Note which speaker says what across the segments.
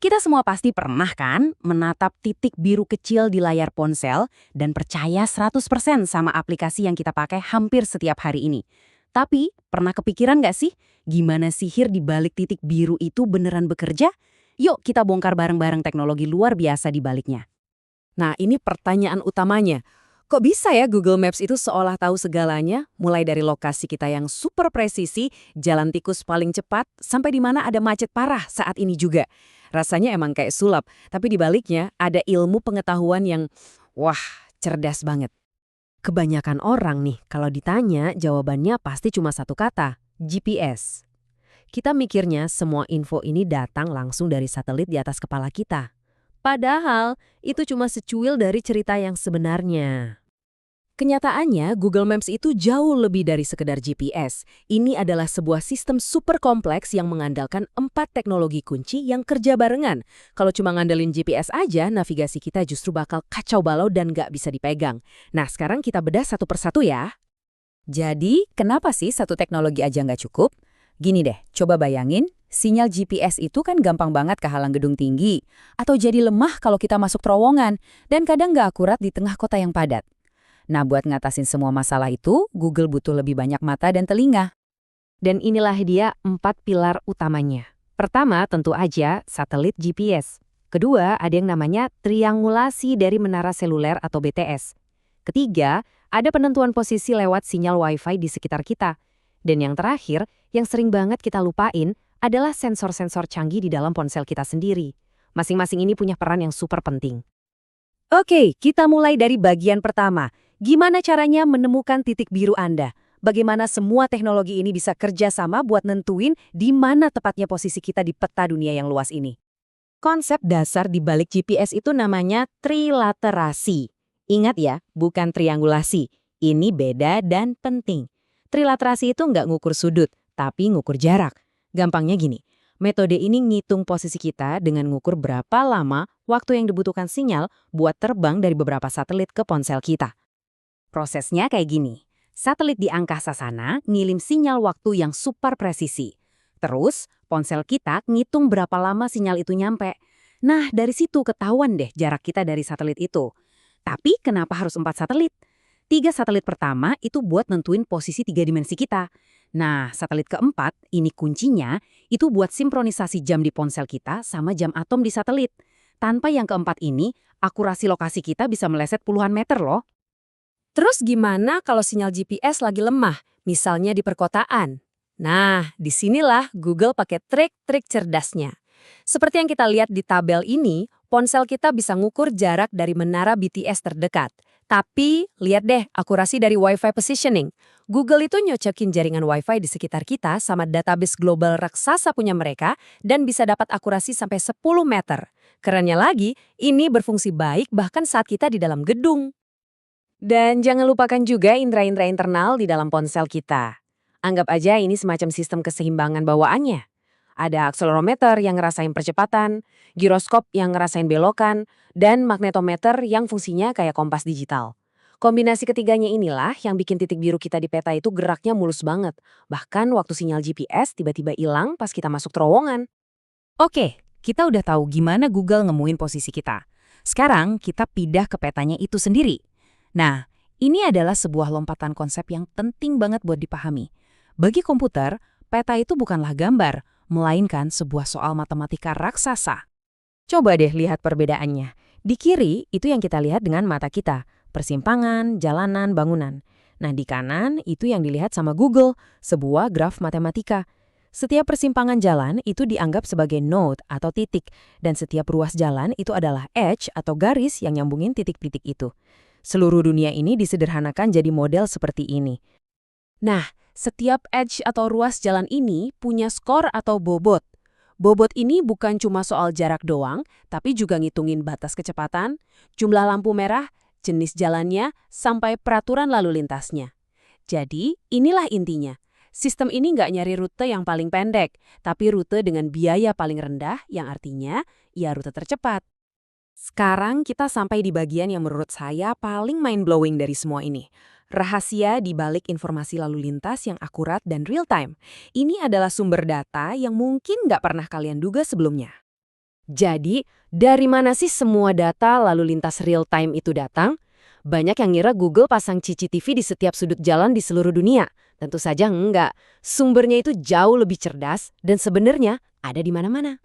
Speaker 1: Kita semua pasti pernah kan menatap titik biru kecil di layar ponsel dan percaya 100% sama aplikasi yang kita pakai hampir setiap hari ini. Tapi, pernah kepikiran nggak sih gimana sihir di balik titik biru itu beneran bekerja? Yuk kita bongkar bareng-bareng teknologi luar biasa di baliknya.
Speaker 2: Nah, ini pertanyaan utamanya. Kok bisa ya Google Maps itu seolah tahu segalanya, mulai dari lokasi kita yang super presisi, jalan tikus paling cepat, sampai di mana ada macet parah saat ini juga. Rasanya emang kayak sulap, tapi di baliknya ada ilmu pengetahuan yang, wah, cerdas banget. Kebanyakan orang nih, kalau ditanya, jawabannya pasti cuma satu kata, GPS. Kita mikirnya semua info ini datang langsung dari satelit di atas kepala kita. Padahal, itu cuma secuil dari cerita yang sebenarnya. Kenyataannya, Google Maps itu jauh lebih dari sekedar GPS. Ini adalah sebuah sistem super kompleks yang mengandalkan 4 teknologi kunci yang kerja barengan. Kalau cuma ngandelin GPS aja, navigasi kita justru bakal kacau balau dan nggak bisa dipegang. Nah, sekarang kita bedah satu persatu ya.
Speaker 1: Jadi, kenapa sih satu teknologi aja nggak cukup? Gini deh, coba bayangin, sinyal GPS itu kan gampang banget kehalang gedung tinggi, atau jadi lemah kalau kita masuk terowongan, dan kadang nggak akurat di tengah kota yang padat. Nah, buat ngatasin semua masalah itu, Google butuh lebih banyak mata dan telinga.
Speaker 2: Dan inilah dia 4 pilar utamanya. Pertama, tentu aja satelit GPS. Kedua, ada yang namanya triangulasi dari menara seluler atau BTS. Ketiga, ada penentuan posisi lewat sinyal Wi-Fi di sekitar kita. Dan yang terakhir, yang sering banget kita lupain, adalah sensor-sensor canggih di dalam ponsel kita sendiri. Masing-masing ini punya peran yang super penting. Oke, kita mulai dari bagian pertama. Gimana caranya menemukan titik biru Anda? Bagaimana semua teknologi ini bisa kerja sama buat nentuin di mana tepatnya posisi kita di peta dunia yang luas ini? Konsep dasar di balik GPS itu namanya trilaterasi. Ingat ya, bukan triangulasi. Ini beda dan penting. Trilaterasi itu nggak ngukur sudut, tapi ngukur jarak. Gampangnya gini, metode ini ngitung posisi kita dengan ngukur berapa lama waktu yang dibutuhkan sinyal buat terbang dari beberapa satelit ke ponsel kita. Prosesnya kayak gini, satelit di angkasa sana ngirim sinyal waktu yang super presisi. Terus, ponsel kita ngitung berapa lama sinyal itu nyampe. Nah, dari situ ketahuan deh jarak kita dari satelit itu. Tapi kenapa harus 4 satelit? 3 satelit pertama itu buat nentuin posisi 3 dimensi kita. Nah, satelit keempat, ini kuncinya, itu buat sinkronisasi jam di ponsel kita sama jam atom di satelit. Tanpa yang keempat ini, akurasi lokasi kita bisa meleset puluhan meter loh. Terus gimana kalau sinyal GPS lagi lemah, misalnya di perkotaan? Nah, disinilah Google pakai trik-trik cerdasnya. Seperti yang kita lihat di tabel ini, ponsel kita bisa ngukur jarak dari menara BTS terdekat. Tapi, lihat deh akurasi dari Wi-Fi positioning. Google itu nyocokin jaringan Wi-Fi di sekitar kita sama database global raksasa punya mereka dan bisa dapat akurasi sampai 10 meter. Kerennya lagi, ini berfungsi baik bahkan saat kita di dalam gedung. Dan jangan lupakan juga indera-indera internal di dalam ponsel kita. Anggap aja ini semacam sistem keseimbangan bawaannya. Ada akselerometer yang ngerasain percepatan, giroskop yang ngerasain belokan, dan magnetometer yang fungsinya kayak kompas digital. Kombinasi ketiganya inilah yang bikin titik biru kita di peta itu geraknya mulus banget. Bahkan waktu sinyal GPS tiba-tiba hilang pas kita masuk terowongan.
Speaker 1: Oke, kita udah tahu gimana Google nemuin posisi kita. Sekarang kita pindah ke petanya itu sendiri. Nah, ini adalah sebuah lompatan konsep yang penting banget buat dipahami. Bagi komputer, peta itu bukanlah gambar, melainkan sebuah soal matematika raksasa. Coba deh lihat perbedaannya. Di kiri, itu yang kita lihat dengan mata kita, persimpangan, jalanan, bangunan. Nah, di kanan, itu yang dilihat sama Google, sebuah graf matematika. Setiap persimpangan jalan itu dianggap sebagai node atau titik, dan setiap ruas jalan itu adalah edge atau garis yang nyambungin titik-titik itu. Seluruh dunia ini disederhanakan jadi model seperti ini. Nah, setiap edge atau ruas jalan ini punya skor atau bobot. Bobot ini bukan cuma soal jarak doang, tapi juga ngitungin batas kecepatan, jumlah lampu merah, jenis jalannya, sampai peraturan lalu lintasnya. Jadi, inilah intinya. Sistem ini nggak nyari rute yang paling pendek, tapi rute dengan biaya paling rendah, yang artinya ya rute tercepat. Sekarang kita sampai di bagian yang menurut saya paling mind-blowing dari semua ini. Rahasia di balik informasi lalu lintas yang akurat dan real-time. Ini adalah sumber data yang mungkin nggak pernah kalian duga sebelumnya.
Speaker 2: Jadi, dari mana sih semua data lalu lintas real time itu datang? Banyak yang ngira Google pasang CCTV di setiap sudut jalan di seluruh dunia. Tentu saja enggak. Sumbernya itu jauh lebih cerdas dan sebenarnya ada di mana-mana.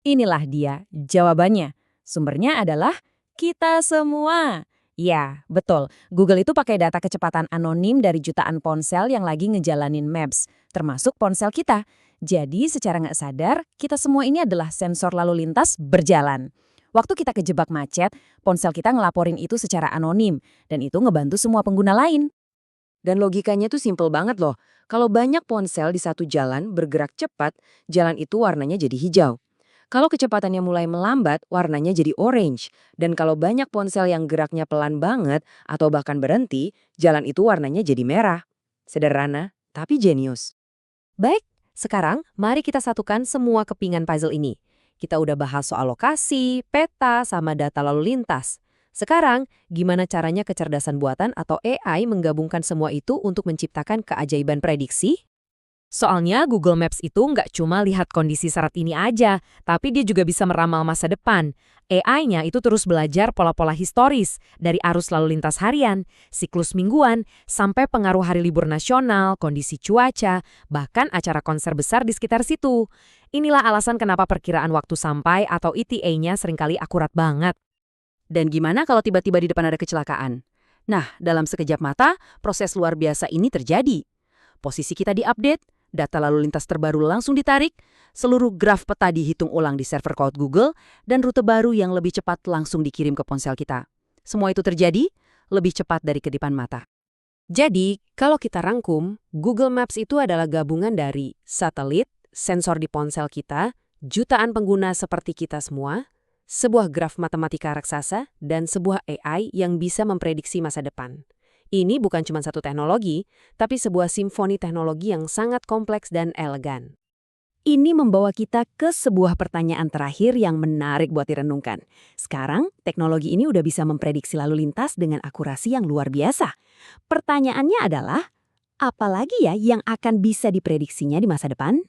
Speaker 1: Inilah dia jawabannya. Sumbernya adalah kita semua. Ya, betul. Google itu pakai data kecepatan anonim dari jutaan ponsel yang lagi ngejalanin Maps, termasuk ponsel kita. Jadi secara nggak sadar, kita semua ini adalah sensor lalu lintas berjalan. Waktu kita kejebak macet, ponsel kita ngelaporin itu secara anonim, dan itu ngebantu semua pengguna lain.
Speaker 2: Dan logikanya tuh simpel banget loh. Kalau banyak ponsel di satu jalan bergerak cepat, jalan itu warnanya jadi hijau. Kalau kecepatannya mulai melambat, warnanya jadi orange. Dan kalau banyak ponsel yang geraknya pelan banget atau bahkan berhenti, jalan itu warnanya jadi merah. Sederhana, tapi jenius. Baik, sekarang mari kita satukan semua kepingan puzzle ini. Kita udah bahas soal lokasi, peta, sama data lalu lintas. Sekarang, gimana caranya kecerdasan buatan atau AI menggabungkan semua itu untuk menciptakan keajaiban prediksi? Soalnya Google Maps itu nggak cuma lihat kondisi saat ini aja, tapi dia juga bisa meramal masa depan. AI-nya itu terus belajar pola-pola historis, dari arus lalu lintas harian, siklus mingguan, sampai pengaruh hari libur nasional, kondisi cuaca, bahkan acara konser besar di sekitar situ. Inilah alasan kenapa perkiraan waktu sampai atau ETA-nya seringkali akurat banget.
Speaker 1: Dan gimana kalau tiba-tiba di depan ada kecelakaan? Nah, dalam sekejap mata, proses luar biasa ini terjadi. Posisi kita diupdate, data lalu lintas terbaru langsung ditarik, seluruh graf peta dihitung ulang di server cloud Google, dan rute baru yang lebih cepat langsung dikirim ke ponsel kita. Semua itu terjadi lebih cepat dari kedipan mata.
Speaker 2: Jadi, kalau kita rangkum, Google Maps itu adalah gabungan dari satelit, sensor di ponsel kita, jutaan pengguna seperti kita semua, sebuah graf matematika raksasa, dan sebuah AI yang bisa memprediksi masa depan. Ini bukan cuma satu teknologi, tapi sebuah simfoni teknologi yang sangat kompleks dan elegan. Ini membawa kita ke sebuah pertanyaan terakhir yang menarik buat direnungkan. Sekarang, teknologi ini udah bisa memprediksi lalu lintas dengan akurasi yang luar biasa. Pertanyaannya adalah, apa lagi ya yang akan bisa diprediksinya di masa depan?